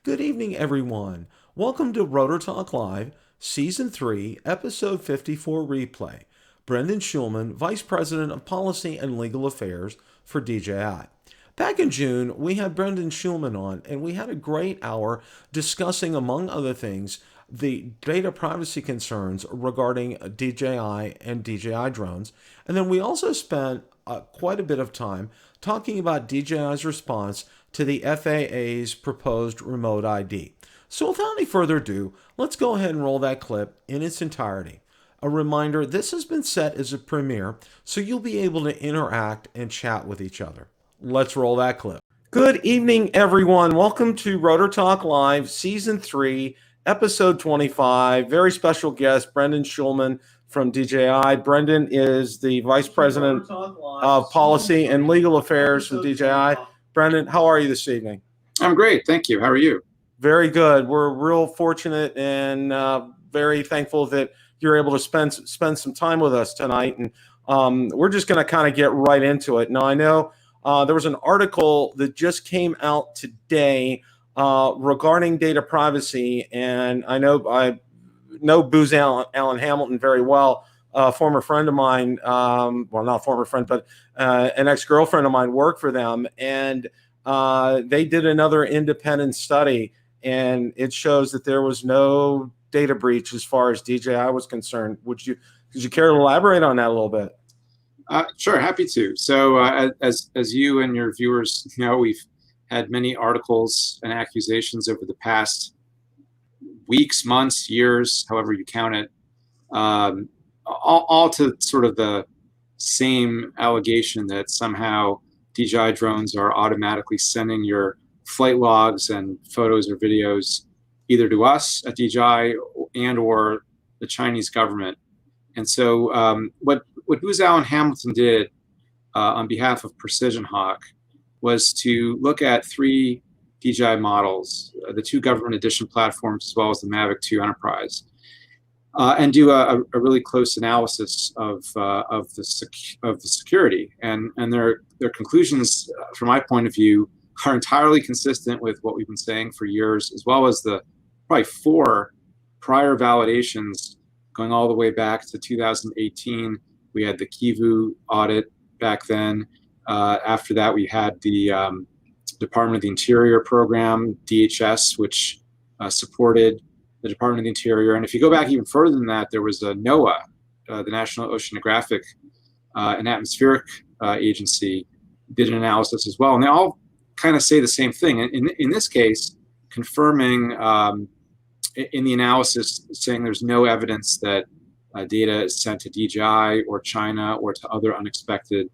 Good evening, everyone. Welcome to Rotor Talk Live, Season 3, Episode 54 Replay. Brendan Schulman, Vice President of Policy and Legal Affairs for DJI. Back in June, we had Brendan Schulman on, and we had a great hour discussing, among other things, the data privacy concerns regarding DJI and DJI drones. And then we also spent quite a bit of time talking about DJI's response to the FAA's proposed remote ID. So without any further ado, let's go ahead and roll that clip in its entirety. A reminder, this has been set as a premiere, so you'll be able to interact and chat with each other. Let's roll that clip. Good evening, everyone. Welcome to Rotor Talk Live, Season 3, Episode 25. Very special guest, Brendan Schulman from DJI. Brendan is the Vice President of Policy and Legal Affairs for DJI. Brendan, how are you this evening? I'm great. Thank you. How are you? Very good. We're real fortunate and very thankful that you're able to spend some time with us tonight. And we're just going to kind of get right into it. Now, I know there was an article that just came out today regarding data privacy. And I know Booz Allen Hamilton very well, a former friend of mine, well, not a former friend, but an ex-girlfriend of mine worked for them. And they did another independent study, and it shows that there was no data breach as far as DJI was concerned. Could you care to elaborate on that a little bit? Sure, happy to. So as you and your viewers know, we've had many articles and accusations over the past weeks, months, years, however you count it, all to sort of the same allegation that somehow DJI drones are automatically sending your flight logs and photos or videos either to us at DJI and or the Chinese government. And so what Booz Allen Hamilton did on behalf of Precision Hawk was to look at three DJI models, the two government edition platforms, as well as the Mavic 2 Enterprise, and do a really close analysis of the security. And their conclusions, from my point of view, are entirely consistent with what we've been saying for years, as well as the probably 4 prior validations going all the way back to 2018. We had the Kivu audit back then. After that, we had the Department of the Interior program, DHS, which supported the Department of the Interior. And if you go back even further than that, there was a NOAA, the National Oceanographic and Atmospheric Agency, did an analysis as well. And they all kind of say the same thing. In this case, confirming in the analysis, saying there's no evidence that data is sent to DJI or China or to other unexpected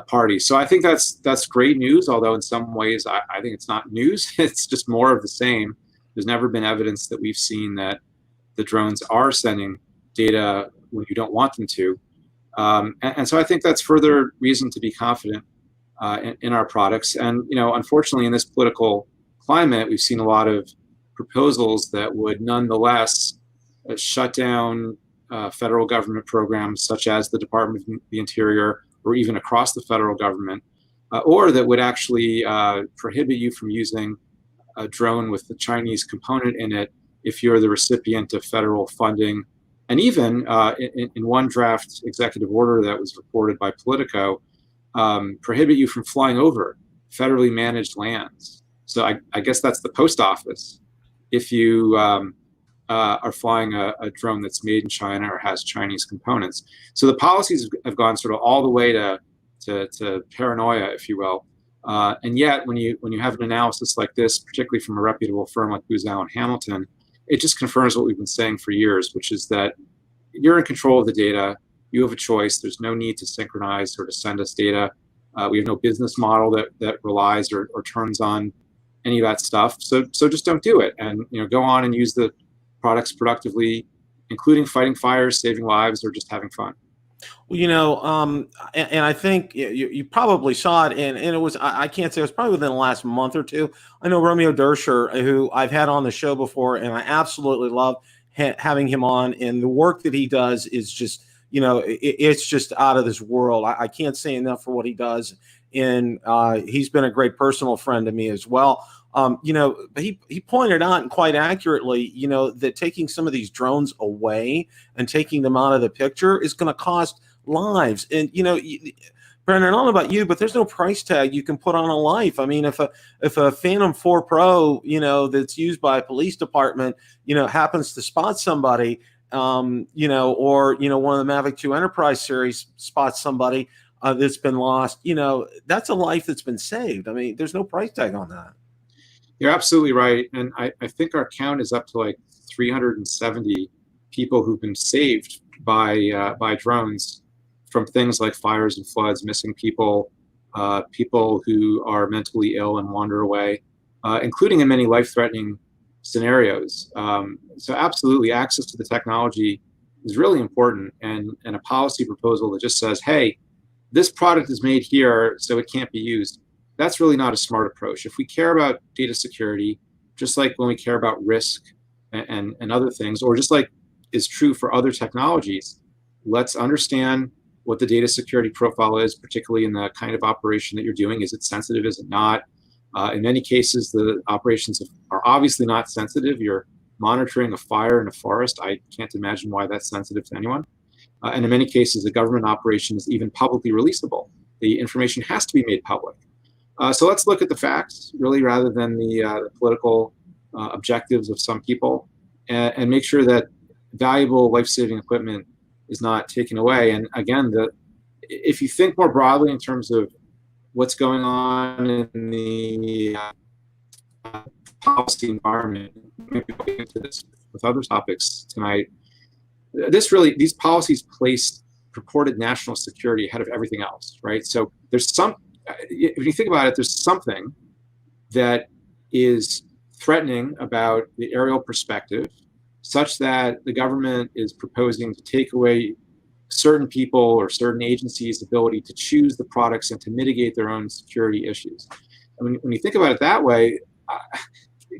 parties. So I think that's great news, although in some ways I think it's not news. It's just more of the same. There's never been evidence that we've seen that the drones are sending data when you don't want them to. And so I think that's further reason to be confident in our products. And, unfortunately, in this political climate, we've seen a lot of proposals that would nonetheless shut down federal government programs such as the Department of the Interior or even across the federal government, or that would actually prohibit you from using a drone with the Chinese component in it if you're the recipient of federal funding. And even in one draft executive order that was reported by Politico, prohibit you from flying over federally managed lands. So I guess that's the post office if you are flying a drone that's made in China or has Chinese components. So the policies have gone sort of all the way to paranoia, if you will. And yet, when you have an analysis like this, particularly from a reputable firm like Booz Allen Hamilton, it just confirms what we've been saying for years, which is that you're in control of the data. You have a choice. There's no need to synchronize or to send us data. We have no business model that relies or turns on any of that stuff. So just don't do it, and go on and use the products productively, including fighting fires, saving lives, or just having fun. Well, and I think you probably saw it, and it was, I can't say, it was probably within the last month or two. I know Romeo Dersher, who I've had on the show before, and I absolutely love having him on, and the work that he does is just, it's just out of this world. I can't say enough for what he does, and he's been a great personal friend to me as well. He pointed out, and quite accurately, that taking some of these drones away and taking them out of the picture is going to cost lives. And Brendan, I don't know about you, but there's no price tag you can put on a life. I mean, if a Phantom 4 Pro, that's used by a police department, happens to spot somebody, or one of the Mavic 2 Enterprise series spots somebody that's been lost, that's a life that's been saved. I mean, there's no price tag on that. You're absolutely right. And I think our count is up to like 370 people who've been saved by drones from things like fires and floods, missing people, people who are mentally ill and wander away, including in many life-threatening scenarios. So absolutely, access to the technology is really important, and a policy proposal that just says, hey, this product is made here, so it can't be used. That's really not a smart approach. If we care about data security, just like when we care about risk and other things, or just like is true for other technologies, let's understand what the data security profile is, particularly in the kind of operation that you're doing. Is it sensitive? Is it not? In many cases, the operations are obviously not sensitive. You're monitoring a fire in a forest. I can't imagine why that's sensitive to anyone. And in many cases, the government operation is even publicly releasable. The information has to be made public. So let's look at the facts, really, rather than the political objectives of some people, and make sure that valuable life-saving equipment is not taken away. And again, if you think more broadly in terms of what's going on in the policy environment, maybe we'll get into this with other topics tonight. These policies place purported national security ahead of everything else, right? So if you think about it, there's something that is threatening about the aerial perspective, such that the government is proposing to take away certain people or certain agencies' ability to choose the products and to mitigate their own security issues. And when you think about it that way,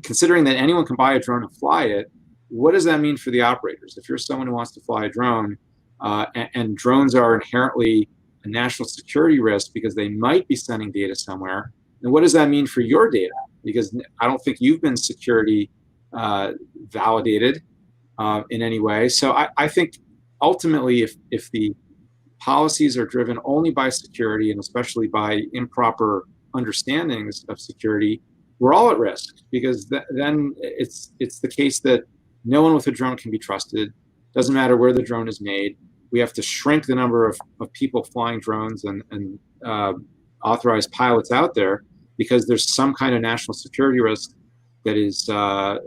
considering that anyone can buy a drone and fly it, what does that mean for the operators? If you're someone who wants to fly a drone, and drones are inherently a national security risk because they might be sending data somewhere, then what does that mean for your data? Because I don't think you've been security validated in any way. So I think ultimately, if the policies are driven only by security, and especially by improper understandings of security, we're all at risk, because then it's the case that no one with a drone can be trusted. Doesn't matter where the drone is made. We have to shrink the number of people flying drones and authorized pilots out there, because there's some kind of national security risk that is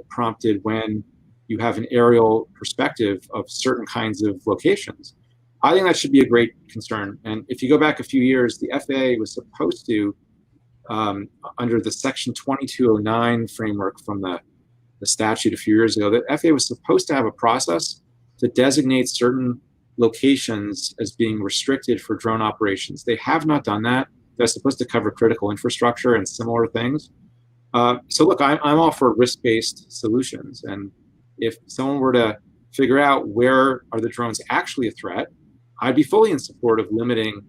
prompted when you have an aerial perspective of certain kinds of locations. I think that should be a great concern. And if you go back a few years, the FAA was supposed to, under the Section 2209 framework from the statute a few years ago, the FAA was supposed to have a process to designate certain locations as being restricted for drone operations. They have not done that. They're supposed to cover critical infrastructure and similar things. So look, I'm all for risk-based solutions. And if someone were to figure out where are the drones actually a threat, I'd be fully in support of limiting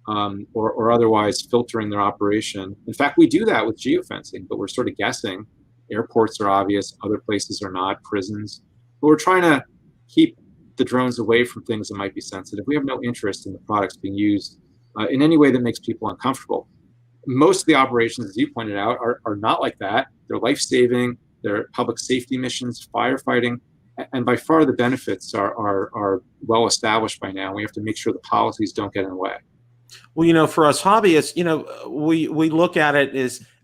or otherwise filtering their operation. In fact, we do that with geofencing, but we're sort of guessing. Airports are obvious, other places are not, prisons. But we're trying to keep the drones away from things that might be sensitive. We have no interest in the products being used in any way that makes people uncomfortable. Most of the operations, as you pointed out, are not like that. They're life-saving, they're public safety missions, firefighting, and by far the benefits are well established by now. We have to make sure the policies don't get in the way. Well, for us hobbyists, we look at it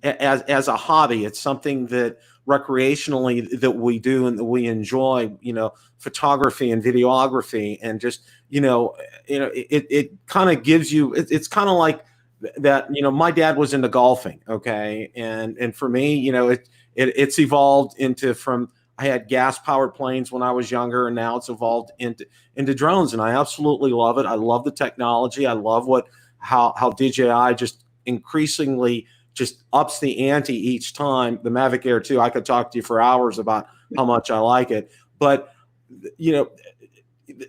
as a hobby. It's something that recreationally that we do and that we enjoy, photography and videography, and just, it kind of gives you, it's kind of like that, my dad was into golfing. Okay. And for me, it's evolved from, I had gas powered planes when I was younger, and now it's evolved into drones. And I absolutely love it. I love the technology. I love how DJI just increasingly just ups the ante each time. The Mavic Air 2, I could talk to you for hours about how much I like it. But,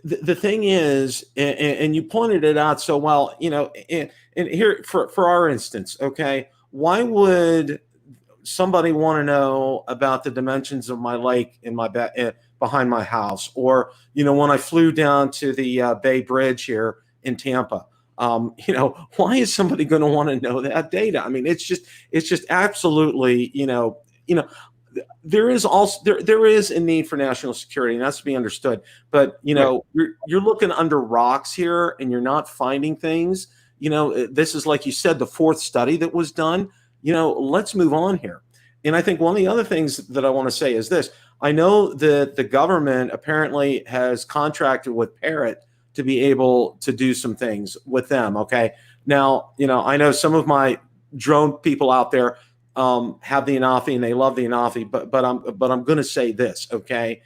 the thing is, and you pointed it out so well, and here for our instance, okay, why would somebody want to know about the dimensions of my lake in my behind my house, or when I flew down to the Bay Bridge here in Tampa. Why is somebody going to want to know that data? I mean, it's just absolutely, there is also there is a need for national security, and that's to be understood. But Right. you're looking under rocks here, and you're not finding things. This is, like you said, the fourth study that was done. Let's move on here. And I think one of the other things that I want to say is this: I know that the government apparently has contracted with Parrot to be able to do some things with them. Okay, now I know some of my drone people out there have the Anafi and they love the Anafi, but I'm going to say this, okay?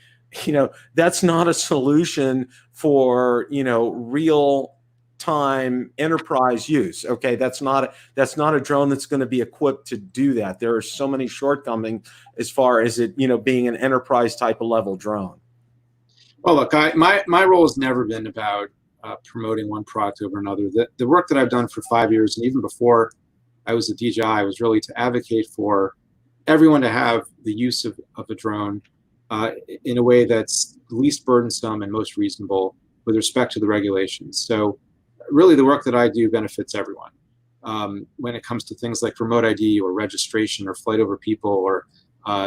That's not a solution for real time enterprise use. Okay, that's not a drone that's going to be equipped to do that. There are so many shortcomings as far as it being an enterprise type of level drone. Well, look, my role has never been about promoting one product over another. The work that I've done for 5 years, and even before I was at DJI, was really to advocate for everyone to have the use of a drone in a way that's least burdensome and most reasonable with respect to the regulations. So really the work that I do benefits everyone. When it comes to things like remote ID or registration or flight over people or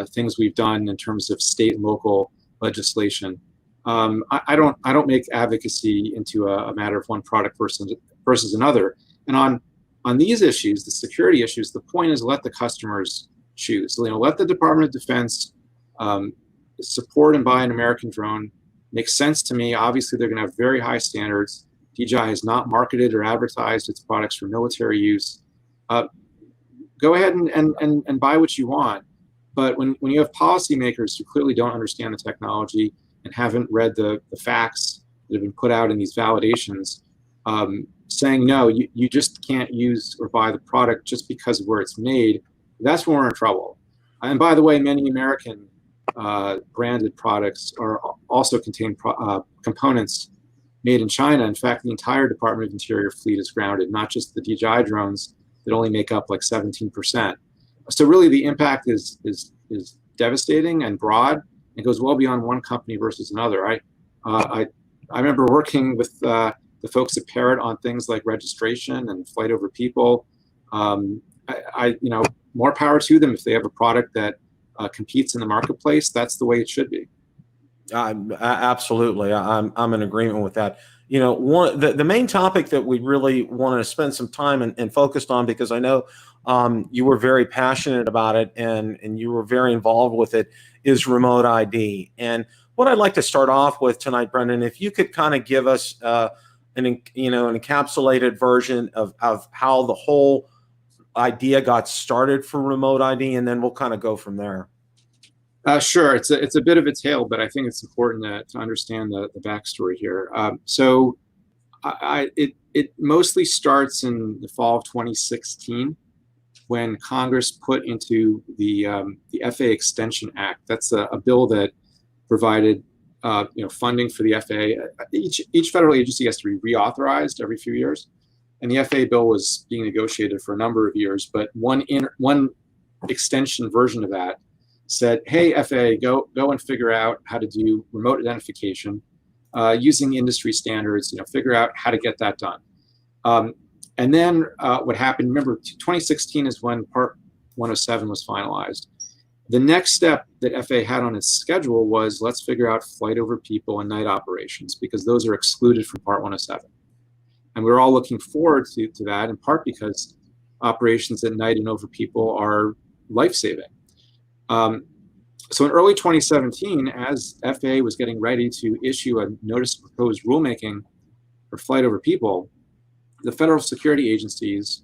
things we've done in terms of state and local legislation. I don't make advocacy into a matter of one product versus another. And on these issues, the security issues, the point is let the customers choose. Let the Department of Defense support and buy an American drone. Makes sense to me. Obviously, they're going to have very high standards. DJI has not marketed or advertised its products for military use. Go ahead and buy what you want. But when you have policymakers who clearly don't understand the technology and haven't read the facts that have been put out in these validations, saying, no, you just can't use or buy the product just because of where it's made, that's when we're in trouble. And by the way, many American branded products also contain components made in China. In fact, the entire Department of Interior fleet is grounded, not just the DJI drones that only make up like 17%. So really the impact is devastating and broad. It goes well beyond one company versus another. I remember working with the folks at Parrot on things like registration and flight over people. More power to them if they have a product that competes in the marketplace. That's the way it should be. Absolutely, I'm in agreement with that. The main topic that we really want to spend some time and focused on, because I know you were very passionate about it and you were very involved with it, is remote ID. And what I'd like to start off with tonight, Brendan, if you could kind of give us an encapsulated version of how the whole idea got started for remote ID, and then we'll kind of go from there. Sure, it's a bit of a tale, but I think it's important to understand the backstory here. So it mostly starts in the fall of 2016 when Congress put into the FAA Extension Act. That's a bill that provided funding for the FAA. Each federal agency has to be reauthorized every few years, and the FAA bill was being negotiated for a number of years. But one extension version of that said, "Hey, FAA, go and figure out how to do remote identification using industry standards. Figure out how to get that done." And then what happened? Remember, 2016 is when Part 107 was finalized. The next step that FAA had on its schedule was, let's figure out flight over people and night operations, because those are excluded from Part 107. And we're all looking forward to that, in part because operations at night and over people are life-saving. So in early 2017, as FAA was getting ready to issue a notice of proposed rulemaking for flight over people, the federal security agencies,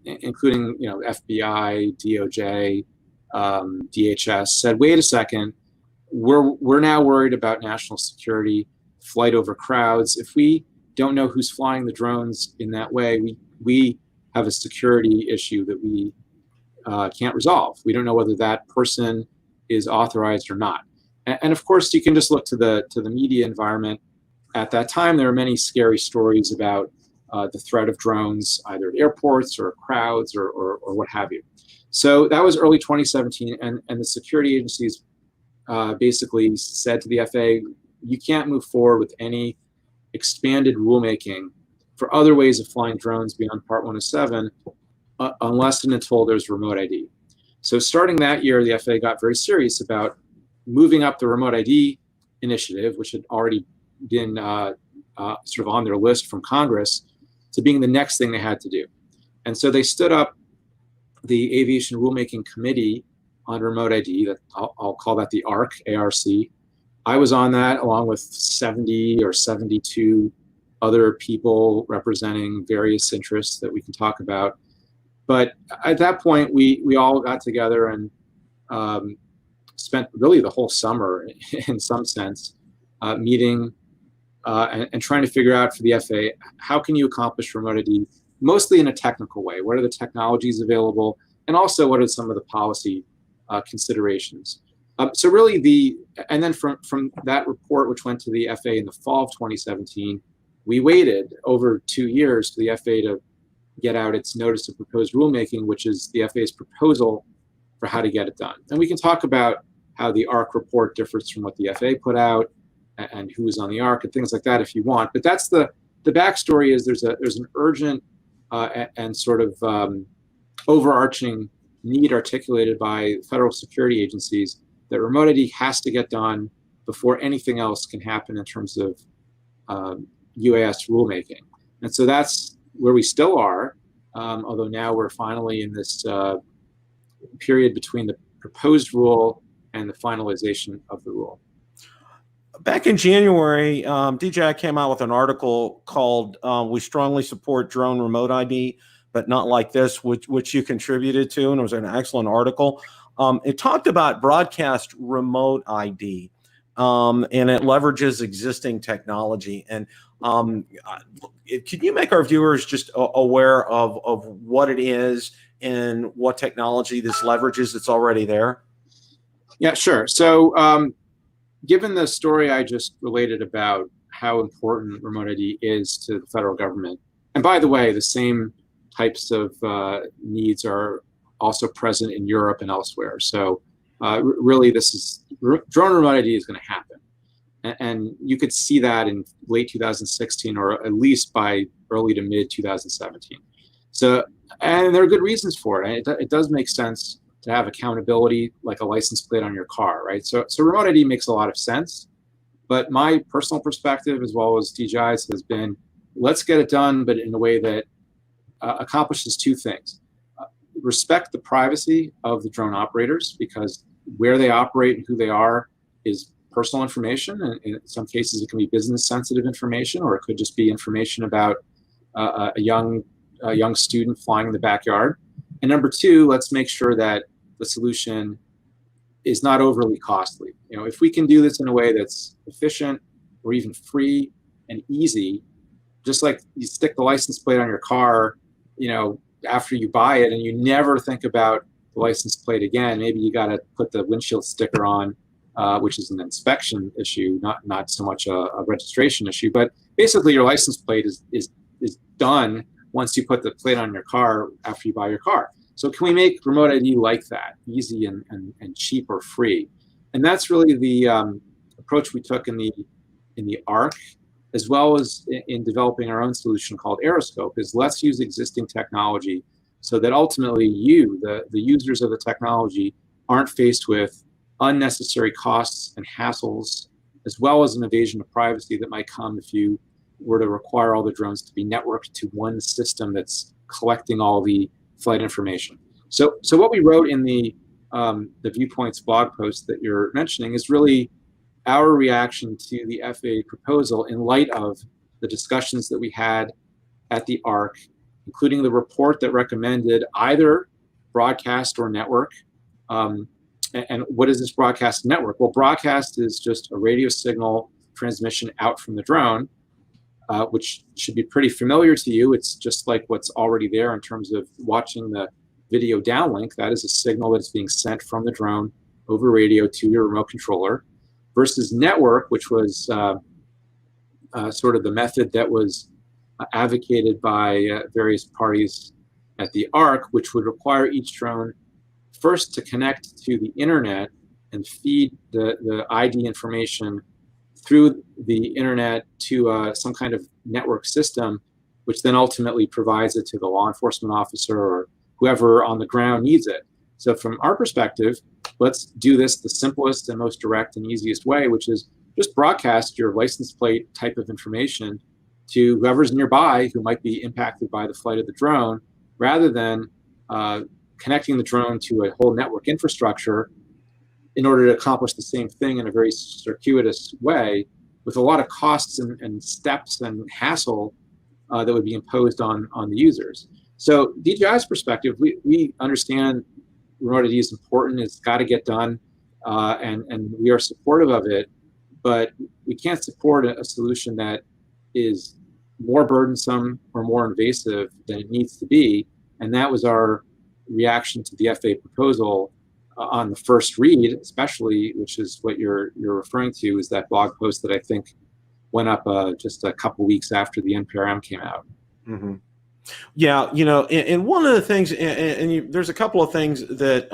including FBI, DOJ, DHS, said, "Wait a second, we're now worried about national security, flight over crowds. If we don't know who's flying the drones in that way, we have a security issue that we can't resolve. We don't know whether that person is authorized or not." And of course, you can just look to the media environment. At that time, there were many scary stories about the threat of drones, either at airports or crowds or what have you. So that was early 2017, and the security agencies basically said to the FAA, you can't move forward with any expanded rulemaking for other ways of flying drones beyond Part 107 unless and until there's remote ID. So starting that year, the FAA got very serious about moving up the remote ID initiative, which had already been sort of on their list from Congress, to being the next thing they had to do. And so they stood up the Aviation Rulemaking Committee on Remote ID. That I'll call that the ARC, A-R-C. I was on that along with 70 or 72 other people representing various interests that we can talk about. But at that point, we all got together and spent really the whole summer, in some sense, meeting and trying to figure out for the FAA, how can you accomplish remote ID, mostly in a technical way? What are the technologies available? And also, what are some of the policy considerations? So really, and then from that report, which went to the FAA in the fall of 2017, we waited over 2 years for the FAA to get out its notice of proposed rulemaking, which is the FAA's proposal for how to get it done. And we can talk about how the ARC report differs from what the FAA put out and who is on the ARC and things like that if you want. But that's the backstory is there's an urgent and sort of overarching need articulated by federal security agencies that remote ID has to get done before anything else can happen in terms of UAS rulemaking. And so that's where we still are, although now we're finally in this period between the proposed rule and the finalization of the rule. Back in January, DJI came out with an article called "We Strongly Support Drone Remote ID, but Not Like This," which you contributed to, and it was an excellent article. It talked about broadcast remote ID, and it leverages existing technology. And can you make our viewers just aware of what it is and what technology this leverages that's already there? Yeah, sure. So given the story I just related about how important remote ID is to the federal government, and by the way, the same types of needs are also present in Europe and elsewhere. So really, drone remote ID is going to happen. And you could see that in late 2016, or at least by early to mid 2017. So, and there are good reasons for it. It does make sense to have accountability, like a license plate on your car, right? So remote ID makes a lot of sense. But my personal perspective, as well as DJI's, has been, let's get it done, but in a way that accomplishes two things. Respect the privacy of the drone operators, because where they operate and who they are is personal information, and in some cases it can be business sensitive information, or it could just be information about a young student flying in the backyard. And number two, let's make sure that the solution is not overly costly. You know, if we can do this in a way that's efficient or even free and easy, just like you stick the license plate on your car, you know, after you buy it, and you never think about the license plate again. Maybe you got to put the windshield sticker on, which is an inspection issue, not so much a registration issue. But basically, your license plate is done once you put the plate on your car after you buy your car. So can we make remote ID like that, easy and cheap or free? And that's really the approach we took in the ARC, as well as in developing our own solution called Aeroscope, is let's use existing technology so that ultimately you, the users of the technology, aren't faced with unnecessary costs and hassles, as well as an invasion of privacy that might come if you were to require all the drones to be networked to one system that's collecting all the flight information. So what we wrote in the Viewpoints blog post that you're mentioning is really our reaction to the FAA proposal in light of the discussions that we had at the ARC, including the report that recommended either broadcast or network. And what is this broadcast network? Well, broadcast is just a radio signal transmission out from the drone, which should be pretty familiar to you. It's just like what's already there in terms of watching the video downlink. That is a signal that's being sent from the drone over radio to your remote controller, versus network, which was sort of the method that was advocated by various parties at the ARC, which would require each drone first to connect to the internet and feed the ID information through the internet to some kind of network system, which then ultimately provides it to the law enforcement officer or whoever on the ground needs it. So from our perspective, let's do this the simplest and most direct and easiest way, which is just broadcast your license plate type of information to whoever's nearby who might be impacted by the flight of the drone, rather than connecting the drone to a whole network infrastructure in order to accomplish the same thing in a very circuitous way with a lot of costs and steps and hassle that would be imposed on the users. So DJI's perspective, we understand remote ID is important, it's got to get done, and we are supportive of it, but we can't support a solution that is more burdensome or more invasive than it needs to be. And that was our reaction to the FAA proposal on the first read, especially, which is what you're referring to, is that blog post that I think went up just a couple weeks after the NPRM came out. Mm-hmm. Yeah, and one of the things, there's a couple of things that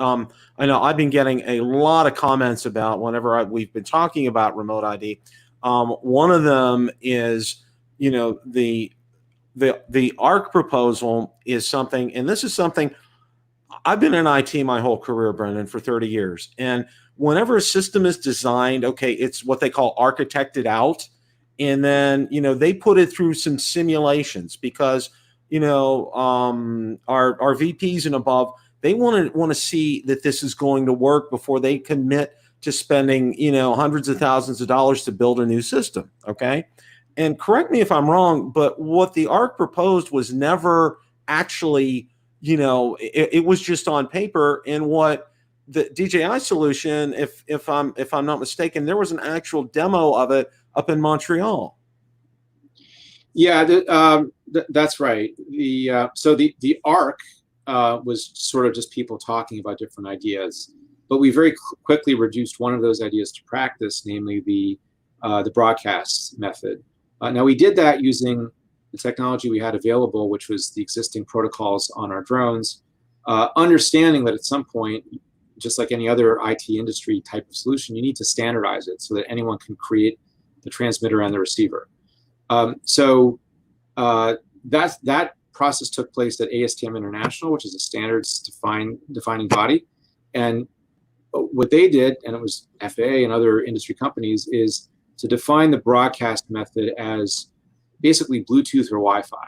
I know I've been getting a lot of comments about whenever we've been talking about remote ID. One of them is, the ARC proposal is something, and this is something I've been in IT my whole career, Brendan, for 30 years. And whenever a system is designed, okay, it's what they call architected out. And then, they put it through some simulations because, our VPs and above, they want to see that this is going to work before they commit to spending, hundreds of thousands of dollars to build a new system. Okay. And correct me if I'm wrong, but what the ARC proposed was never actually, it was just on paper. And what the DJI solution, if I'm not mistaken, there was an actual demo of it up in Montreal. Yeah, that's right. So the ARC was sort of just people talking about different ideas, but we very quickly reduced one of those ideas to practice, namely the broadcast method. Now we did that using the technology we had available, which was the existing protocols on our drones, understanding that at some point, just like any other IT industry type of solution, you need to standardize it so that anyone can create the transmitter and the receiver. So that process took place at ASTM International, which is a standards defining body. And what they did, and it was FAA and other industry companies, is to define the broadcast method as basically Bluetooth or Wi-Fi.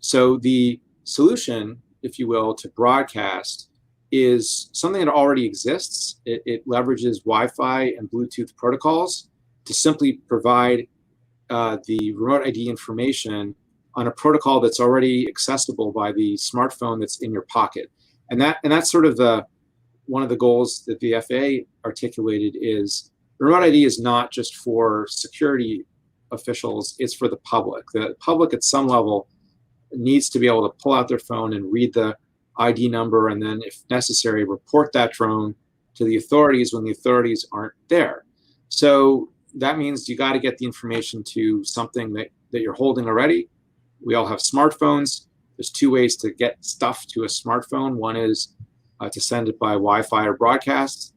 So the solution, if you will, to broadcast is something that already exists. It leverages Wi-Fi and Bluetooth protocols to simply provide the remote ID information on a protocol that's already accessible by the smartphone that's in your pocket. And that's sort of one of the goals that the FAA articulated is remote ID is not just for security officials, it's for the public. The public at some level needs to be able to pull out their phone and read the ID number, and then if necessary, report that drone to the authorities when the authorities aren't there. So that means you got to get the information to something that you're holding already. We all have smartphones. There's two ways to get stuff to a smartphone. One is to send it by Wi-Fi or broadcast.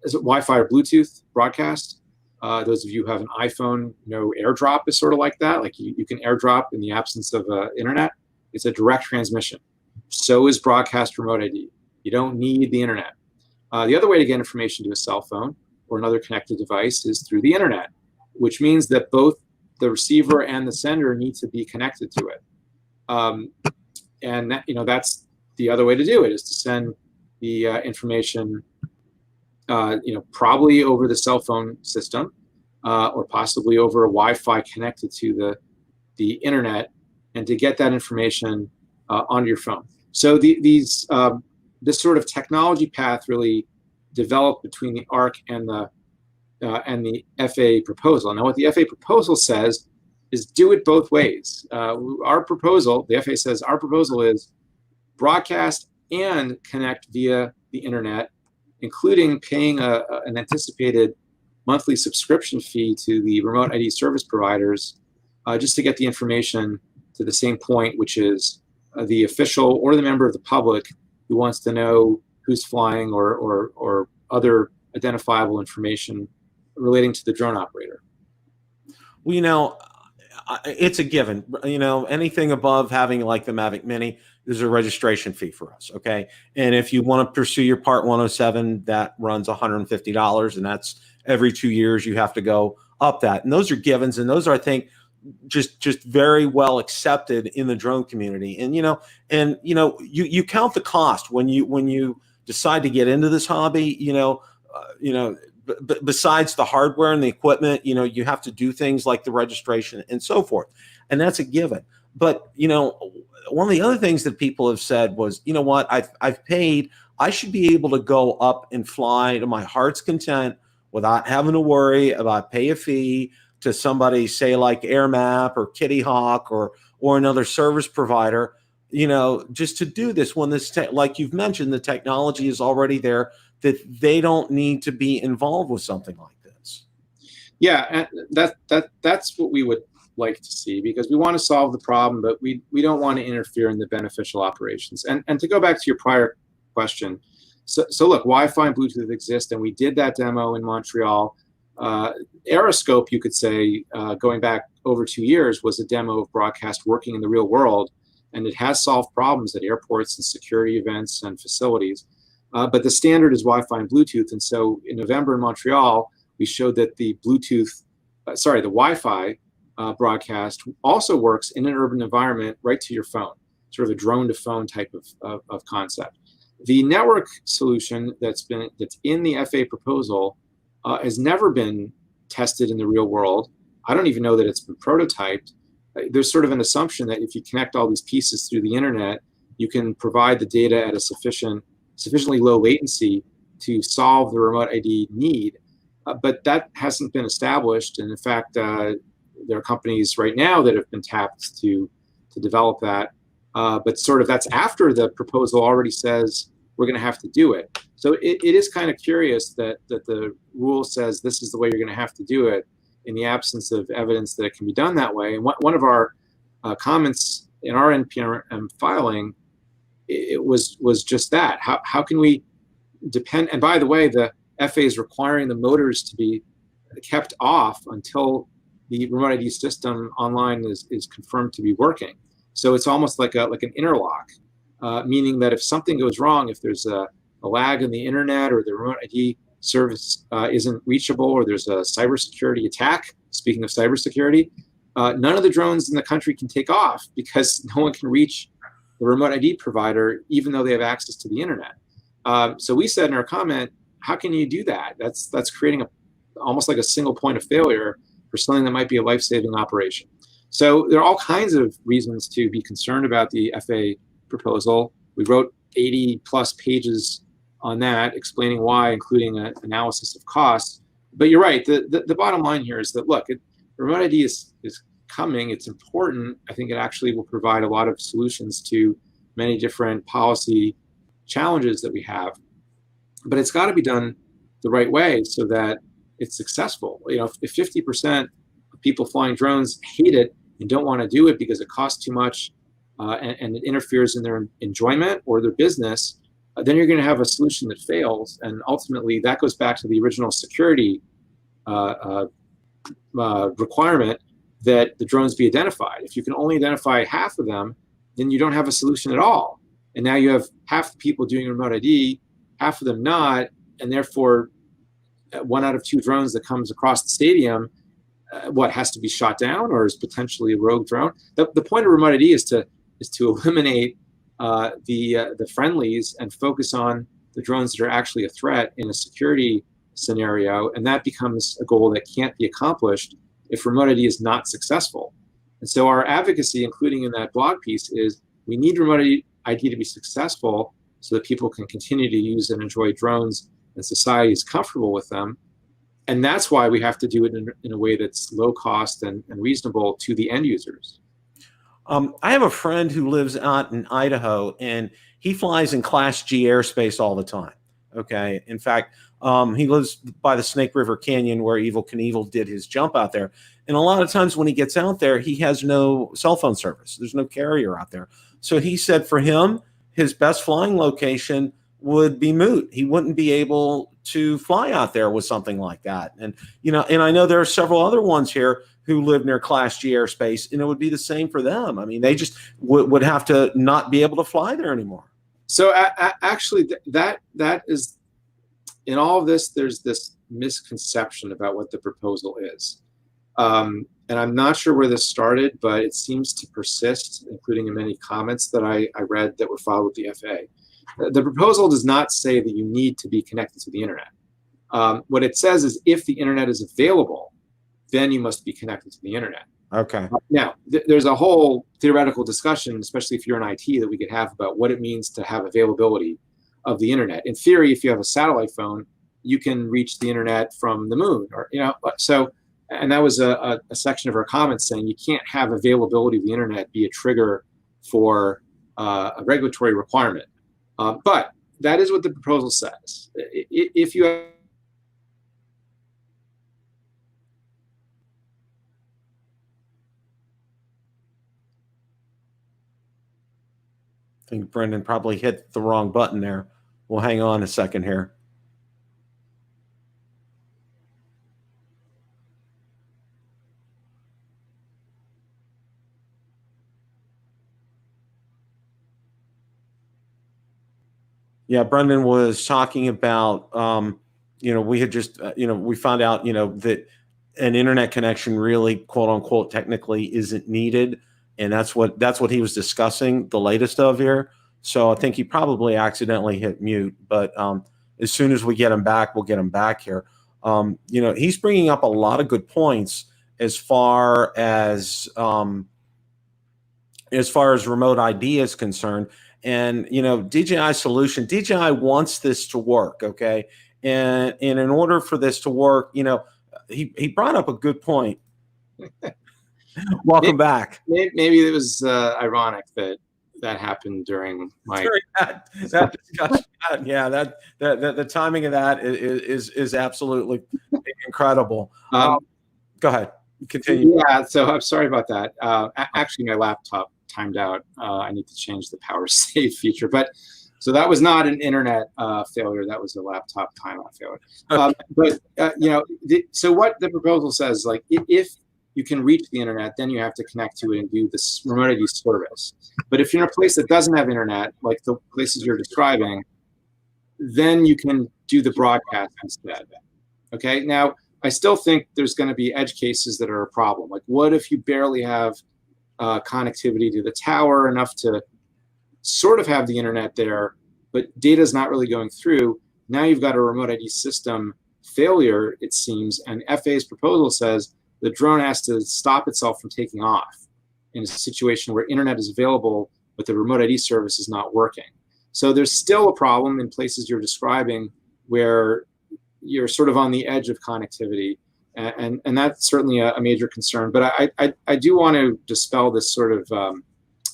Is it Wi-Fi or Bluetooth broadcast? Those of you who have an iPhone, AirDrop is sort of like that. Like you can AirDrop in the absence of internet. It's a direct transmission. So is broadcast remote ID. You don't need the internet. The other way to get information to a cell phone or another connected device is through the internet, which means that both the receiver and the sender need to be connected to it. And that, that's the other way to do it, is to send the information probably over the cell phone system or possibly over a Wi-Fi connected to the internet, and to get that information onto your phone. So this sort of technology path really developed between the ARC and the FAA proposal. Now, what the FAA proposal says is do it both ways. Our proposal, the FAA says, our proposal is broadcast and connect via the internet, including paying an anticipated monthly subscription fee to the remote ID service providers just to get the information to the same point, which is the official or the member of the public who wants to know who's flying or other identifiable information relating to the drone operator. Well, it's a given. Anything above having like the Mavic Mini, there's a registration fee for us. Okay. And if you want to pursue your Part 107, that runs $150. And that's every 2 years you have to go up that. And those are givens. And those are, I think, just very well accepted in the drone community. And, you count the cost when you decide to get into this hobby, besides the hardware and the equipment, you have to do things like the registration and so forth. And that's a given. But, one of the other things that people have said was, you know what, I've paid, I should be able to go up and fly to my heart's content without having to worry about pay a fee to somebody, say like AirMap or Kitty Hawk or another service provider, just to do this when this, like you've mentioned, the technology is already there, that they don't need to be involved with something like this. Yeah, and that's what we would like to see, because we want to solve the problem, but we don't want to interfere in the beneficial operations. And to go back to your prior question, so look, Wi-Fi and Bluetooth exist, and we did that demo in Montreal. Aeroscope, you could say, going back over 2 years, was a demo of broadcast working in the real world, and it has solved problems at airports and security events and facilities. But the standard is Wi-Fi and Bluetooth, and so in November in Montreal, we showed that the Wi-Fi broadcast also works in an urban environment right to your phone, sort of a drone-to-phone type of concept. The network solution that's in the FAA proposal has never been tested in the real world. I don't even know that it's been prototyped. There's sort of an assumption that if you connect all these pieces through the internet, you can provide the data at a sufficiently low latency to solve the remote ID need. But that hasn't been established. And in fact, there are companies right now that have been tapped to develop that. But sort of that's after the proposal already says we're going to have to do it. So it is kind of curious that the rule says this is the way you're going to have to do it in the absence of evidence that it can be done that way. And one of our comments in our NPRM filing, it was just that. How can we depend? And by the way, the FAA is requiring the motors to be kept off until the remote ID system online is confirmed to be working. So it's almost like an interlock, meaning that if something goes wrong, if there's a lag in the internet or the remote ID service isn't reachable, or there's a cybersecurity attack, speaking of cybersecurity, none of the drones in the country can take off because no one can reach the remote ID provider, even though they have access to the internet. So we said in our comment, how can you do that? That's creating almost like a single point of failure for something that might be a life-saving operation. So there are all kinds of reasons to be concerned about the FAA proposal. We wrote 80 plus pages on that, explaining why, including an analysis of costs. But you're right, the bottom line here is that, look, remote ID is coming, it's important. I think it actually will provide a lot of solutions to many different policy challenges that we have. But it's got to be done the right way so that it's successful. If 50% of people flying drones hate it and don't want to do it because it costs too much and it interferes in their enjoyment or their business, then you're going to have a solution that fails. And ultimately, that goes back to the original security requirement that the drones be identified. If you can only identify half of them, then you don't have a solution at all. And now you have half the people doing remote ID, half of them not, and therefore 1 out of 2 drones that comes across the stadium, has to be shot down or is potentially a rogue drone. The point of remote ID is to eliminate the friendlies and focus on the drones that are actually a threat in a security scenario, and that becomes a goal that can't be accomplished if remote ID is not successful. And so our advocacy, including in that blog piece, is we need remote ID to be successful so that people can continue to use and enjoy drones and society is comfortable with them. And that's why we have to do it in a way that's low cost and reasonable to the end users. I have a friend who lives out in Idaho, and he flies in Class G airspace all the time. Okay. In fact, he lives by the Snake River Canyon where Evel Knievel did his jump out there. And a lot of times when he gets out there, he has no cell phone service. There's no carrier out there. So he said for him, his best flying location would be moot. He wouldn't be able to fly out there with something like that. And, and I know there are several other ones here who live near Class G airspace, and it would be the same for them. I mean, they just would have to not be able to fly there anymore. So actually, that is, in all of this, there's this misconception about what the proposal is. And I'm not sure where this started, but it seems to persist, including in many comments that I read that were filed with the FAA. The proposal does not say that you need to be connected to the internet. What it says is if the internet is available, then you must be connected to the internet. Okay. Now, there's a whole theoretical discussion, especially if you're in IT, that we could have about what it means to have availability of the internet. In theory, if you have a satellite phone, you can reach the internet from the moon, or so. And that was a section of our comments saying you can't have availability of the internet be a trigger for a regulatory requirement. But that is what the proposal says. If you have I think Brendan probably hit the wrong button there. We'll hang on a second here. Yeah, Brendan was talking about, we had just, we found out, that an internet connection really, quote unquote, technically isn't needed. And that's what he was discussing, the latest of here. So I think he probably accidentally hit mute, but as soon as we get him back, we'll get him back here. He's bringing up a lot of good points as far as remote ID is concerned. And, DJI solution, DJI wants this to work. Okay. And in order for this to work, he brought up a good point. Welcome back. Maybe it was ironic that happened during that discussion. Yeah, that the timing of that is absolutely incredible. Go ahead, continue. Yeah, so I'm sorry about that. Actually, my laptop timed out. I need to change the power save feature, but so that was not an internet failure. That was a laptop timeout failure. So what the proposal says, like, if you can reach the internet, then you have to connect to it and do this remote ID service. But if you're in a place that doesn't have internet, like the places you're describing, then you can do the broadcast instead. Okay. Now, I still think there's going to be edge cases that are a problem. Like, what if you barely have connectivity to the tower enough to sort of have the internet there, but data is not really going through? Now you've got a remote ID system failure, it seems, and FAA's proposal says the drone has to stop itself from taking off in a situation where internet is available, but the remote ID service is not working. So there's still a problem in places you're describing where you're sort of on the edge of connectivity. And that's certainly a major concern. But I do want to dispel this sort of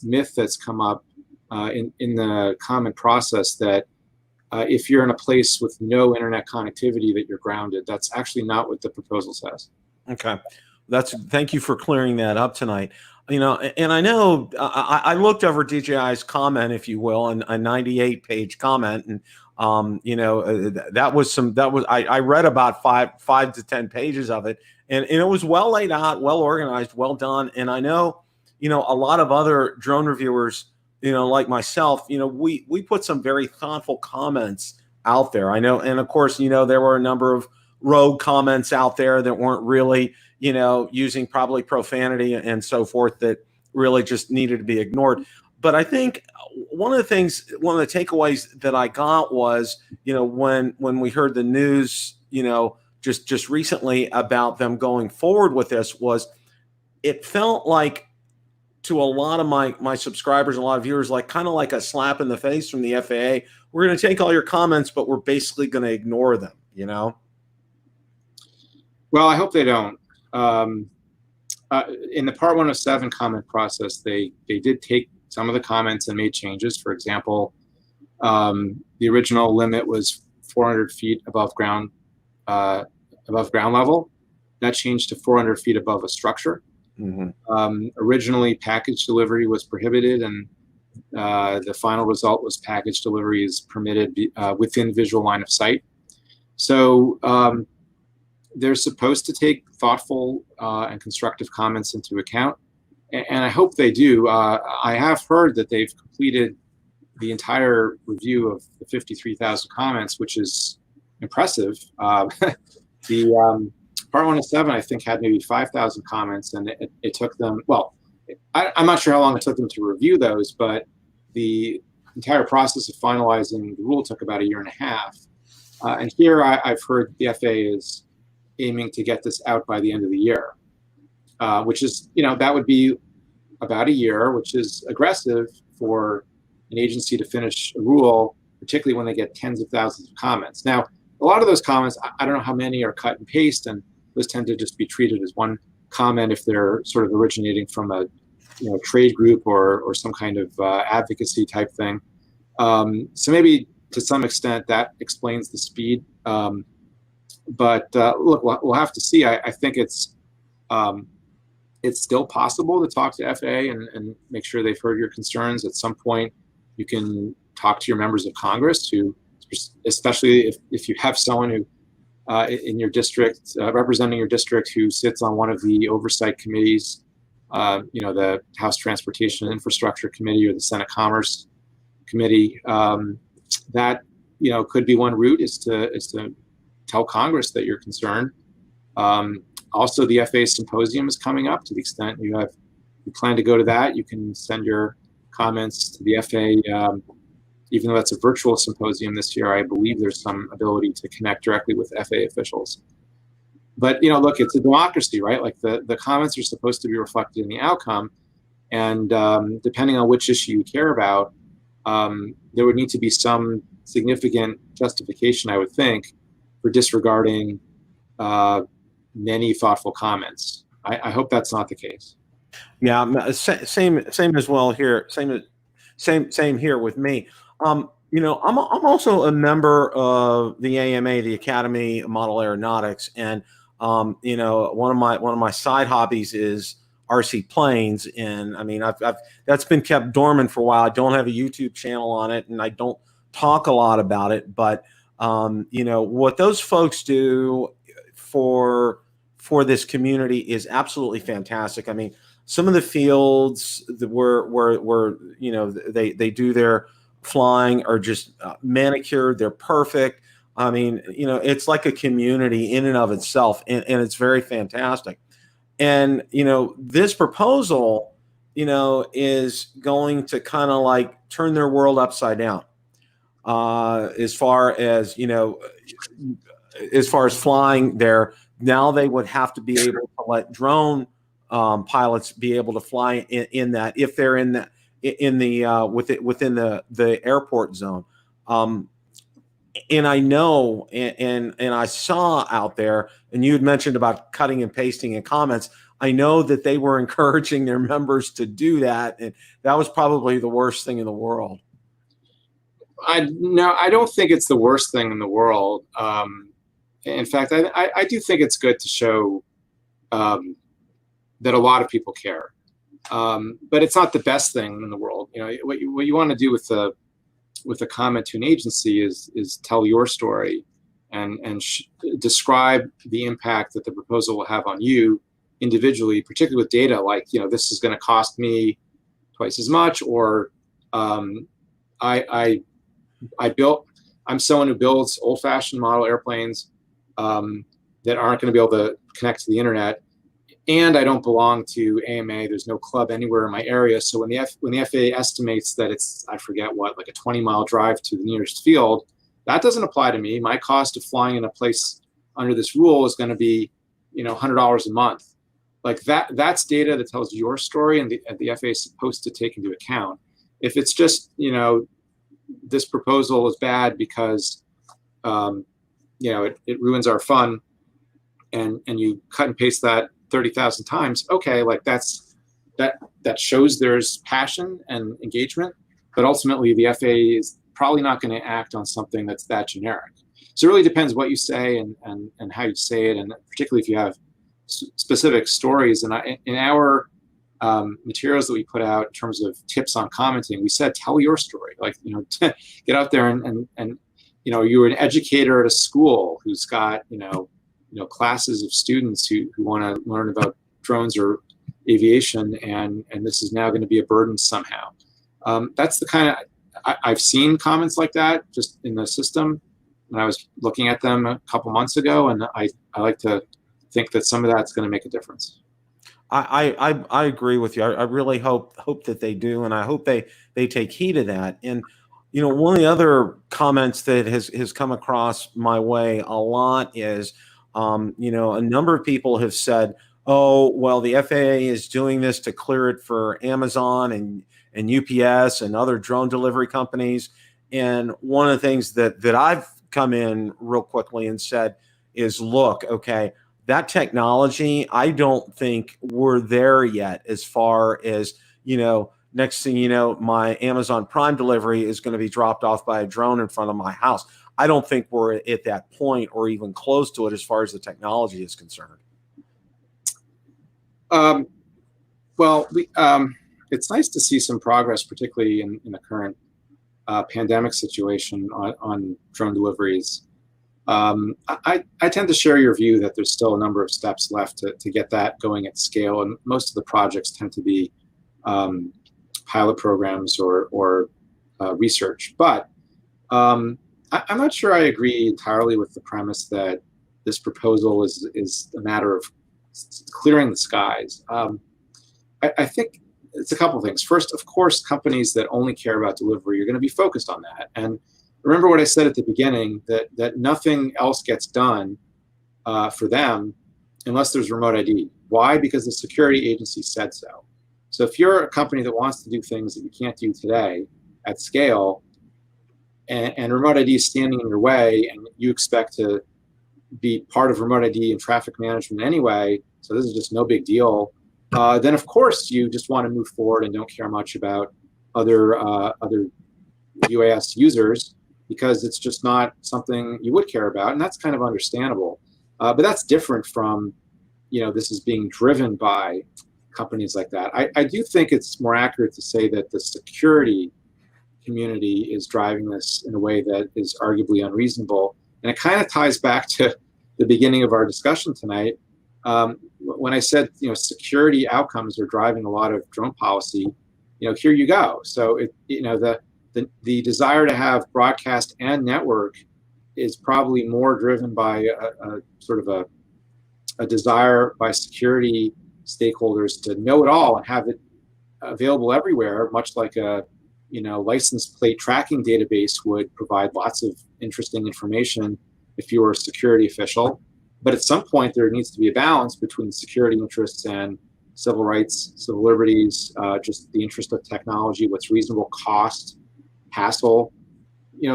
myth that's come up in the comment process that if you're in a place with no internet connectivity that you're grounded. That's actually not what the proposal says. Okay. Thank you for clearing that up tonight. And I know I looked over DJI's comment, if you will, and a 98-page comment, and I read about five to 10 pages of it, and it was well laid out, well organized, well done. And I know, a lot of other drone reviewers, like myself, we put some very thoughtful comments out there. I know, and of course, there were a number of rogue comments out there that weren't really, using probably profanity and so forth, that really just needed to be ignored. But I think one of the takeaways that I got was, when we heard the news, just recently about them going forward with this, was it felt like to a lot of my subscribers and a lot of viewers, like kind of like a slap in the face from the FAA. We're going to take all your comments, but we're basically going to ignore them, Well, I hope they don't. In the Part 107 comment process, they did take some of the comments and made changes. For example, the original limit was 400 feet above ground level. That changed to 400 feet above a structure. Mm-hmm. Originally, package delivery was prohibited, and The final result was package delivery is permitted within visual line of sight. So they're supposed to take thoughtful and constructive comments into account, and I hope they do. I have heard that they've completed the entire review of the 53,000 comments, which is impressive. The Part 107, I think, had maybe 5,000 comments, and it took them, well, I'm not sure how long it took them to review those, but the entire process of finalizing the rule took about 1.5 years. And here I've heard the FAA is aiming to get this out by the end of the year, which is, that would be about a year, which is aggressive for an agency to finish a rule, particularly when they get tens of thousands of comments. Now, a lot of those comments, I don't know how many are cut and paste, and those tend to just be treated as one comment if they're sort of originating from a trade group or some kind of advocacy type thing. So maybe to some extent that explains the speed. But look, we'll have to see. I think it's still possible to talk to FAA and make sure they've heard your concerns. At some point, you can talk to your members of Congress, who, especially if you have someone who in your district, representing your district, who sits on one of the oversight committees, the House Transportation and Infrastructure Committee or the Senate Commerce Committee. That could be one route, is to tell Congress that you're concerned. Also, the FAA symposium is coming up. To the extent you plan to go to that, you can send your comments to the FAA. Even though that's a virtual symposium this year, I believe there's some ability to connect directly with FAA officials. But look, it's a democracy, right? Like the comments are supposed to be reflected in the outcome, and depending on which issue you care about, there would need to be some significant justification, I would think, for disregarding many thoughtful comments. I hope that's not the case. Yeah, same as well here. Same here with me. I'm also a member of the AMA, the Academy of Model Aeronautics, and one of my side hobbies is RC planes, and I mean, I've that's been kept dormant for a while. I don't have a YouTube channel on it, and I don't talk a lot about it. But what those folks do for this community is absolutely fantastic. I mean, some of the fields that where they do their flying are just manicured. They're perfect. I mean, it's like a community in and of itself, and it's very fantastic. And, this proposal, is going to kind of like turn their world upside down as far as flying there. Now they would have to be able to let drone pilots be able to fly in that, if they're within the airport zone. And I know, and I saw out there, and you had mentioned about cutting and pasting in comments. I know that they were encouraging their members to do that, and that was probably the worst thing in the world. No, I don't think it's the worst thing in the world. In fact, I do think it's good to show that a lot of people care, but it's not the best thing in the world. What you want to do with a comment to an agency is tell your story and describe the impact that the proposal will have on you individually, particularly with data like, this is going to cost me twice as much, or I'm someone who builds old-fashioned model airplanes that aren't going to be able to connect to the internet, and I don't belong to AMA. There's no club anywhere in my area. So when the FAA estimates that it's, I forget what, like a 20-mile drive to the nearest field, that doesn't apply to me. My cost of flying in a place under this rule is going to be, $100 a month. Like that's data that tells your story, and the FAA is supposed to take into account. If it's just, this proposal is bad because, it ruins our fun, and you cut and paste that 30,000 times, okay, like that shows there's passion and engagement, but ultimately the FAA is probably not going to act on something that's that generic. So it really depends what you say and how you say it, and particularly if you have specific stories. And in our materials that we put out in terms of tips on commenting, we said, tell your story. Like, get out there and you're an educator at a school who's got, classes of students who want to learn about drones or aviation, and this is now going to be a burden somehow. That's the kind of, I've seen comments like that just in the system when I was looking at them a couple months ago, and I like to think that some of that's going to make a difference. I agree with you. I really hope that they do, and I hope they take heed of that. And one of the other comments that has come across my way a lot is, a number of people have said, "Oh, well, the FAA is doing this to clear it for Amazon and UPS and other drone delivery companies." And one of the things that I've come in real quickly and said is, look, okay, that technology, I don't think we're there yet as far as, next thing you know, my Amazon Prime delivery is going to be dropped off by a drone in front of my house. I don't think we're at that point or even close to it as far as the technology is concerned. Well, it's nice to see some progress, particularly in the current pandemic situation on drone deliveries. I tend to share your view that there's still a number of steps left to get that going at scale, and most of the projects tend to be pilot programs or research. But I'm not sure I agree entirely with the premise that this proposal is a matter of clearing the skies. I think it's a couple of things. First, of course, companies that only care about delivery are going to be focused on that. And remember what I said at the beginning, that nothing else gets done for them unless there's remote ID. Why? Because the security agency said so. So if you're a company that wants to do things that you can't do today at scale, and remote ID is standing in your way, and you expect to be part of remote ID and traffic management anyway, so this is just no big deal, then of course you just want to move forward and don't care much about other UAS users, because it's just not something you would care about, and that's kind of understandable. But that's different from, this is being driven by companies like that. I do think it's more accurate to say that the security community is driving this in a way that is arguably unreasonable. And it kind of ties back to the beginning of our discussion tonight. When I said, security outcomes are driving a lot of drone policy, here you go. So the desire to have broadcast and network is probably more driven by a sort of a desire by security stakeholders to know it all and have it available everywhere, much like a license plate tracking database would provide lots of interesting information if you were a security official. But at some point, there needs to be a balance between security interests and civil rights, civil liberties, just the interest of technology, what's reasonable cost, hassle.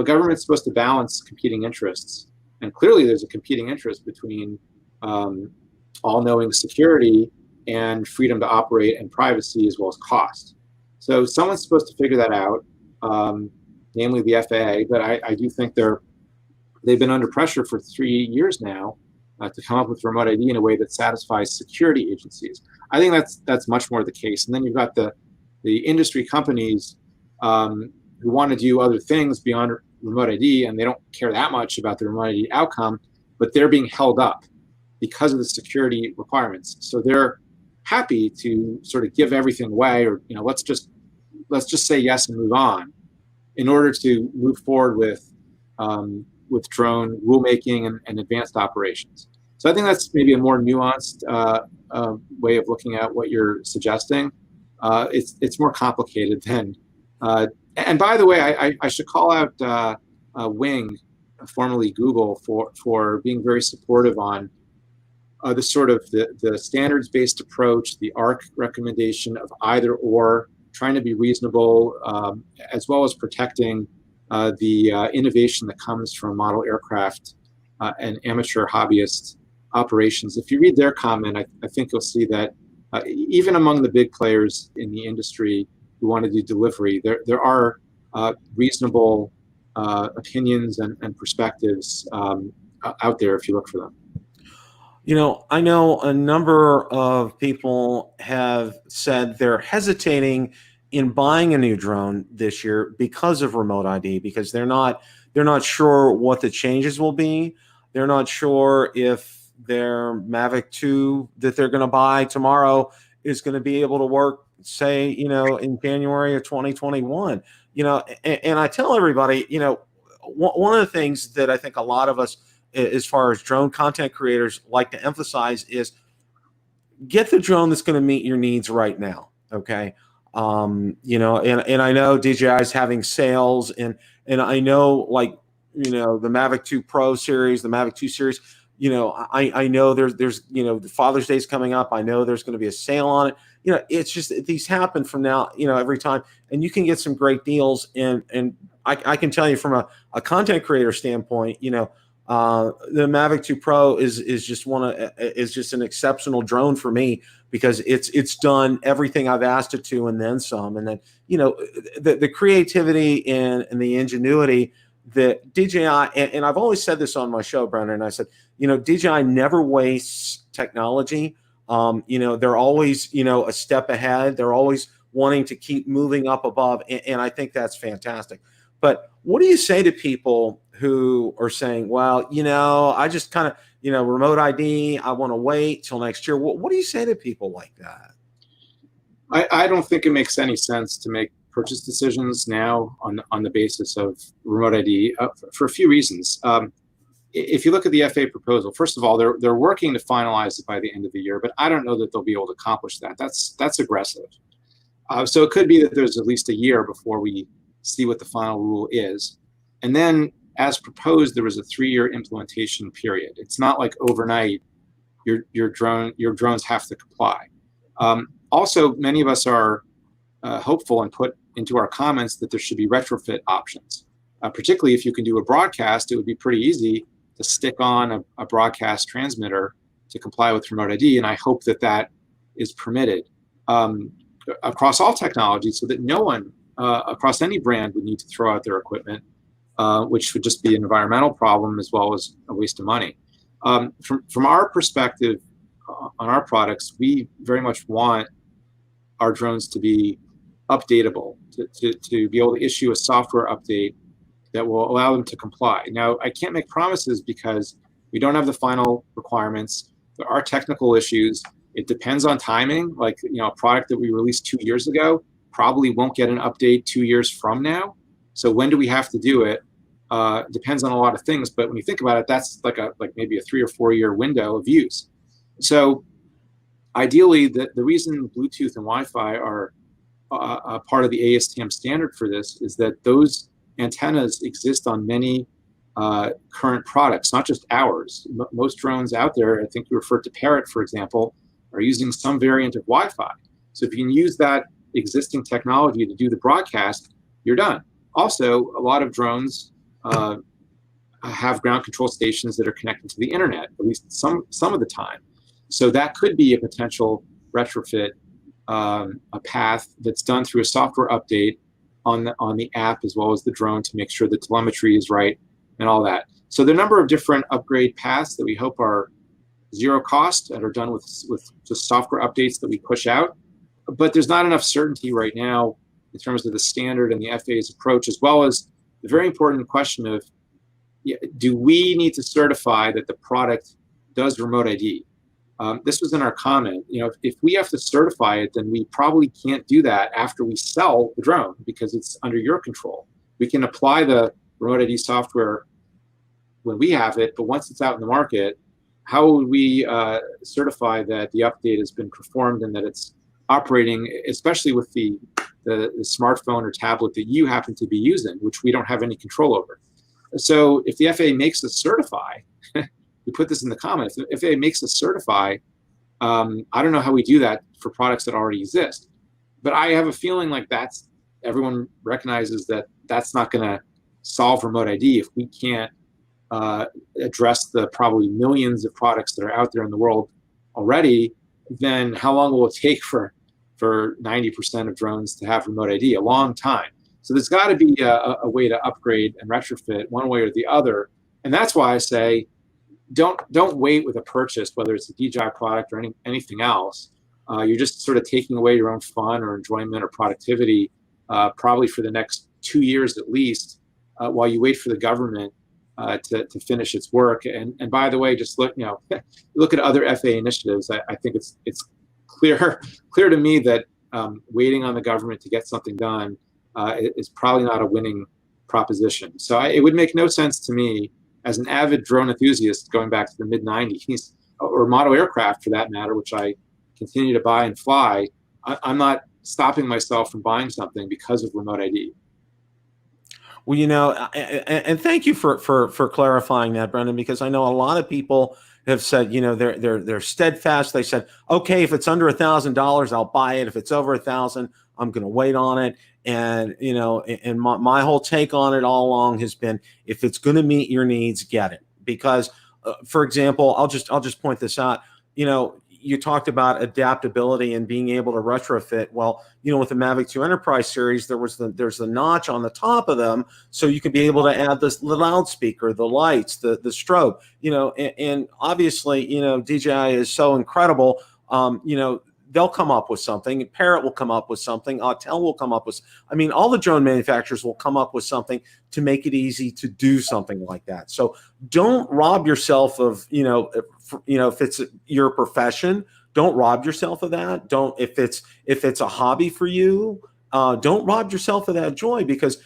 Government's supposed to balance competing interests. And clearly, there's a competing interest between all-knowing security and freedom to operate and privacy, as well as cost. So someone's supposed to figure that out, namely the FAA. But I do think they've been under pressure for 3 years now to come up with remote ID in a way that satisfies security agencies. I think that's much more the case. And then you've got the industry companies who want to do other things beyond remote ID, and they don't care that much about the remote ID outcome, but they're being held up because of the security requirements. So they're happy to sort of give everything away, or let's just say yes and move on, in order to move forward with drone rulemaking and advanced operations. So I think that's maybe a more nuanced way of looking at what you're suggesting. It's more complicated than. And by the way, I should call out Wing, formerly Google, for being very supportive on the sort of the standards-based approach, the ARC recommendation of either or, trying to be reasonable, as well as protecting the innovation that comes from model aircraft and amateur hobbyist operations. If you read their comment, I think you'll see that even among the big players in the industry who want to do delivery, there are reasonable opinions and perspectives out there if you look for them. I know a number of people have said they're hesitating in buying a new drone this year because of remote ID, because they're not sure what the changes will be. They're not sure if their Mavic 2 that they're going to buy tomorrow is going to be able to work, say, in January of 2021. And I tell everybody, one of the things that I think a lot of us, as far as drone content creators, like to emphasize is get the drone that's going to meet your needs right now. Okay. And I know DJI is having sales, and I know, like, the Mavic 2 Pro series, the Mavic 2 series, I know there's the Father's Day is coming up. I know there's going to be a sale on it. It's just these happen from now, every time, and you can get some great deals. And I can tell you from a content creator standpoint, the Mavic 2 Pro is just an exceptional drone for me, because it's done everything I've asked it to and then some. And then the creativity and the ingenuity that DJI, and I've always said this on my show, Brendan. I said, DJI never wastes technology. They're always a step ahead. They're always wanting to keep moving up above, and I think that's fantastic. But what do you say to people who are saying, well, I just kind of, remote ID, I want to wait till next year? What do you say to people like that? I don't think it makes any sense to make purchase decisions now on the basis of remote ID for a few reasons. If you look at the FAA proposal, first of all, they're working to finalize it by the end of the year, but I don't know that they'll be able to accomplish that. That's aggressive. So it could be that there's at least a year before we see what the final rule is. And then, as proposed, there was a 3-year implementation period. It's not like overnight your drones have to comply. Also, many of us are hopeful and put into our comments that there should be retrofit options. Particularly if you can do a broadcast, it would be pretty easy to stick on a broadcast transmitter to comply with remote ID, and I hope that is permitted across all technologies, so that no one across any brand would need to throw out their equipment, which would just be an environmental problem as well as a waste of money. From our perspective on our products, we very much want our drones to be updatable, to be able to issue a software update that will allow them to comply. Now, I can't make promises because we don't have the final requirements. There are technical issues. It depends on timing. Like, a product that we released 2 years ago probably won't get an update 2 years from now. So when do we have to do it? Depends on a lot of things. But when you think about it, that's like maybe a 3 or 4 year window of use. So ideally, the reason Bluetooth and Wi-Fi are a part of the ASTM standard for this is that those antennas exist on many current products, not just ours. Most drones out there, I think you referred to Parrot, for example, are using some variant of Wi-Fi. So if you can use that existing technology to do the broadcast, you're done. Also, a lot of drones have ground control stations that are connected to the internet, at least some of the time. So that could be a potential retrofit, a path that's done through a software update on the app as well as the drone to make sure the telemetry is right and all that. So there are a number of different upgrade paths that we hope are zero cost and are done with just software updates that we push out. But there's not enough certainty right now in terms of the standard and the FAA's approach, as well as the very important question of, do we need to certify that the product does remote ID? This was in our comment. If we have to certify it, then we probably can't do that after we sell the drone because it's under your control. We can apply the remote ID software when we have it, but once it's out in the market, how would we certify that the update has been performed and that it's operating, especially with the smartphone or tablet that you happen to be using, which we don't have any control over? So if the FAA makes us certify, we put this in the comments, if the FAA makes us certify, I don't know how we do that for products that already exist. But I have a feeling like everyone recognizes that that's not going to solve remote ID if we can't address the probably millions of products that are out there in the world already. Then how long will it take for 90% of drones to have remote ID? A long time. So there's got to be a way to upgrade and retrofit one way or the other. And that's why I say don't wait with a purchase, whether it's a DJI product or anything else. You're just sort of taking away your own fun or enjoyment or productivity, probably for the next 2 years at least, while you wait for the government to finish its work. And by the way, just look look at other FAA initiatives. I think it's clear to me that waiting on the government to get something done is probably not a winning proposition. So it would make no sense to me, as an avid drone enthusiast going back to the mid-90s, or model aircraft for that matter, which I continue to buy and fly. I'm not stopping myself from buying something because of remote ID. Well, and thank you for clarifying that, Brendan, because I know a lot of people have said, they're steadfast. They said, okay, if it's under $1,000, I'll buy it. If it's over 1,000, I'm going to wait on it. And and my whole take on it all along has been, if it's going to meet your needs, get it. Because, for example, I'll just point this out. You talked about adaptability and being able to retrofit. Well, with the Mavic 2 Enterprise series, there's the notch on the top of them, so you can be able to add the loudspeaker, the lights, the strobe. And obviously, DJI is so incredible. They'll come up with something. Parrot will come up with something. Autel will come up with. All the drone manufacturers will come up with something to make it easy to do something like that. So don't rob yourself of, if it's your profession, don't rob yourself of that. Don't, if it's a hobby for you, don't rob yourself of that joy, because,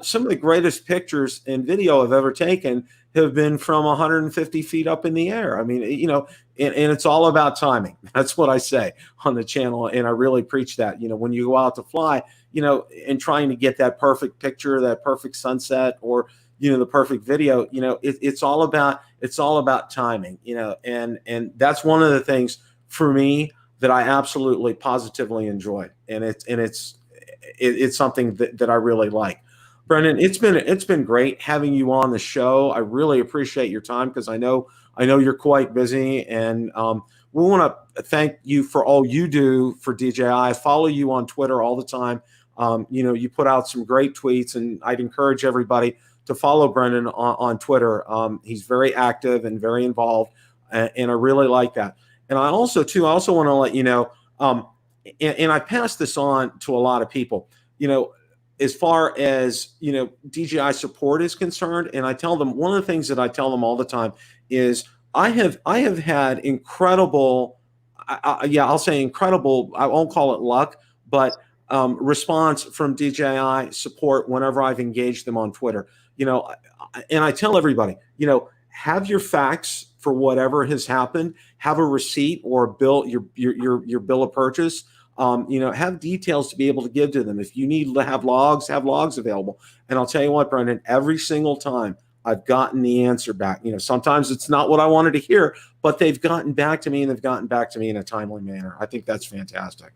some of the greatest pictures and video I've ever taken have been from 150 feet up in the air. And it's all about timing. That's what I say on the channel. And I really preach that, when you go out to fly, and trying to get that perfect picture, that perfect sunset, or, the perfect video, it's all about timing, and that's one of the things for me that I absolutely positively enjoy. And it's something that I really like. Brendan, it's been great having you on the show. I really appreciate your time, because I know you're quite busy, and we want to thank you for all you do for DJI. I follow you on Twitter all the time. You put out some great tweets, and I'd encourage everybody to follow Brendan on Twitter. He's very active and very involved, and I really like that. And I also want to let you know, and I pass this on to a lot of people, as far as, DJI support is concerned. And I tell them, one of the things that I tell them all the time is, I have had incredible, I'll say incredible, I won't call it luck, but response from DJI support whenever I've engaged them on Twitter. And I tell everybody, have your facts for whatever has happened, have a receipt or a bill, your bill of purchase. Have details to be able to give to them. If you need to have logs available. And I'll tell you what, Brendan, every single time I've gotten the answer back. Sometimes it's not what I wanted to hear, but they've gotten back to me, and they've gotten back to me in a timely manner. I think that's fantastic.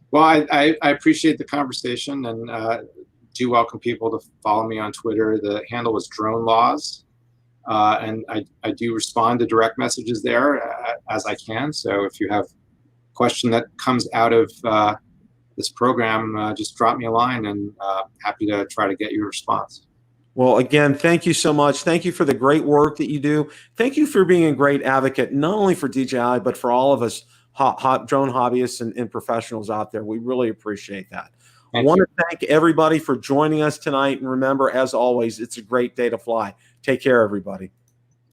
Well, I appreciate the conversation, and do welcome people to follow me on Twitter. The handle is Drone Laws. And I do respond to direct messages there as I can. So if you have question that comes out of this program, just drop me a line, and happy to try to get your response. Well, again, thank you so much. Thank you for the great work that you do. Thank you for being a great advocate, not only for DJI, but for all of us drone hobbyists and professionals out there. We really appreciate that. I want to thank everybody for joining us tonight. And remember, as always, it's a great day to fly. Take care, everybody.